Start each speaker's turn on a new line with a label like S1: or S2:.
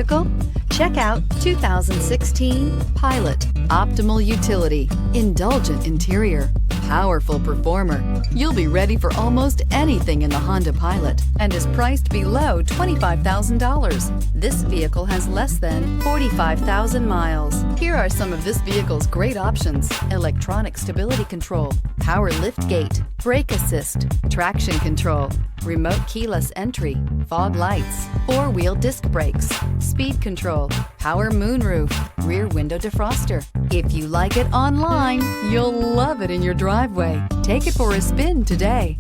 S1: vehicle? Check out 2016 Pilot. Optimal utility, indulgent interior, powerful performer. You'll be ready for almost anything in the Honda Pilot and is priced below $25,000. This vehicle has less than 45,000 miles. Here are some of this vehicle's great options: electronic stability control, power liftgate, brake assist, traction control, remote keyless entry, fog lights, four-wheel disc brakes, speed control, power moonroof, rear window defroster. If you like it online, you'll love it in your driveway. Take it for a spin today.